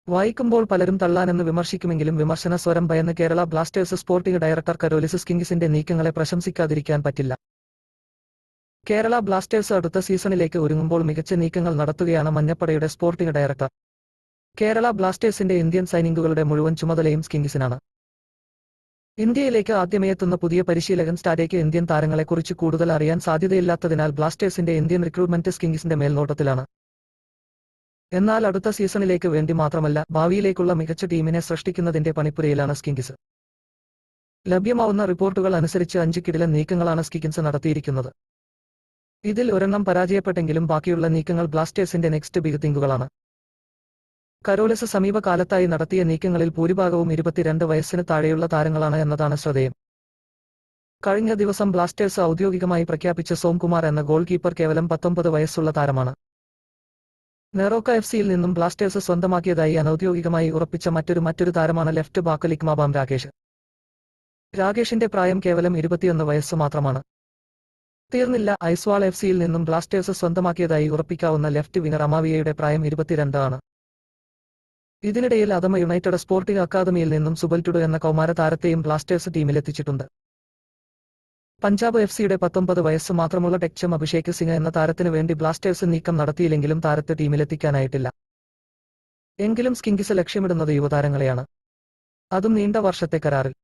വായിക്കുമ്പോൾ പലരും തള്ളാനെന്ന് വിമർശിക്കുമെങ്കിലും വിമർശന സ്വരം ഭയന്ന് Kerala Blasters sporting director Karolis കിംഗ്സിന്റെ നീക്കങ്ങളെ പ്രശംസിക്കാതിരിക്കാൻ പറ്റില്ല. കേരള ബ്ലാസ്റ്റേഴ്സ് അടുത്ത സീസണിലേക്ക് ഒരുങ്ങുമ്പോൾ മികച്ച നീക്കങ്ങൾ നടത്തുകയാണ് മഞ്ഞപ്പടയുടെ സ്പോർട്ടിംഗ് ഡയറക്ടർ. കേരള ബ്ലാസ്റ്റേഴ്സിന്റെ ഇന്ത്യൻ സൈനിങ്ങുകളുടെ മുഴുവൻ ചുമതലയും കിംഗ്സിനാണ്. ഇന്ത്യയിലേക്ക് ആദ്യമേയെത്തുന്ന പുതിയ പരിശീലകൻ സ്റ്റാഡേക്ക് ഇന്ത്യൻ താരങ്ങളെക്കുറിച്ച് കൂടുതൽ അറിയാൻ സാധ്യതയില്ലാത്തതിനാൽ ബ്ലാസ്റ്റേഴ്സിന്റെ ഇന്ത്യൻ റിക്രൂട്ട്മെന്റ് കിംഗ്സിന്റെ മേൽനോട്ടത്തിലാണ്. എന്നാൽ അടുത്ത സീസണിലേക്ക് വേണ്ടി മാത്രമല്ല, ഭാവിയിലേക്കുള്ള മികച്ച ടീമിനെ സൃഷ്ടിക്കുന്നതിന്റെ പണിപ്പുരയിലാണ് കിംഗ്സ്. ലഭ്യമാവുന്ന റിപ്പോർട്ടുകൾ അനുസരിച്ച് 5 കിടിലൻ നീക്കങ്ങളാണ് കിംഗ്സ് നടത്തിയിരിക്കുന്നത്. ഇതിൽ ഒരെണ്ണം പരാജയപ്പെട്ടെങ്കിലും ബാക്കിയുള്ള നീക്കങ്ങൾ ബ്ലാസ്റ്റേഴ്സിന്റെ നെക്സ്റ്റ് ബിഗ് തിങ്കുകളാണ്. കരോലിസ് സമീപകാലത്തായി നടത്തിയ നീക്കങ്ങളിൽ ഭൂരിഭാഗവും 22 വയസ്സിന് താഴെയുള്ള താരങ്ങളാണ് എന്നതാണ് ശ്രദ്ധേയം. കഴിഞ്ഞ ദിവസം ബ്ലാസ്റ്റേഴ്സ് ഔദ്യോഗികമായി പ്രഖ്യാപിച്ച സോംകുമാർ എന്ന ഗോൾ കീപ്പർ കേവലം 19 വയസ്സുള്ള താരമാണ്. നെറോക്ക എഫ്സിയിൽ നിന്നും ബ്ലാസ്റ്റേഴ്സ് സ്വന്തമാക്കിയതായി അനൌദ്യോഗികമായി ഉറപ്പിച്ച മറ്റൊരു താരമാണ് ലെഫ്റ്റ് ബാക്ക് ലിക്മാബാം രാകേഷ്. രാകേഷിന്റെ പ്രായം കേവലം 21 വയസ്സ് മാത്രമാണ്. തീർന്നില്ല, ഐസ്വാൾ എഫ്സിയിൽ നിന്നും ബ്ലാസ്റ്റേഴ്സ് സ്വന്തമാക്കിയതായി ഉറപ്പിക്കാവുന്ന ലെഫ്റ്റ് വിങ്ങർ അമാവിയയുടെ പ്രായം 22 ആണ്. ഇതിനിടയിൽ അദമ യുണൈറ്റഡ് സ്പോർട്ടിംഗ് അക്കാദമിയിൽ നിന്നും സുബൽറ്റുഡു എന്ന കൗമാര താരത്തെയും ബ്ലാസ്റ്റേഴ്സ് ടീമിലെത്തിച്ചിട്ടുണ്ട്. പഞ്ചാബ് എഫ്സിയുടെ 19 വയസ്സ് മാത്രമുള്ള ടെക്ചം അഭിഷേക് സിംഗ് എന്ന താരത്തിനു വേണ്ടി ബ്ലാസ്റ്റേഴ്സ് നീക്കം നടത്തിയില്ലെങ്കിലും താരത്തെ ടീമിലെത്തിക്കാനായിട്ടില്ല. എങ്കിലും കിംഗ്സ് ലക്ഷ്യമിടുന്നത് യുവതാരങ്ങളെയാണ്, അതും നീണ്ട വർഷത്തെ കരാറിൽ.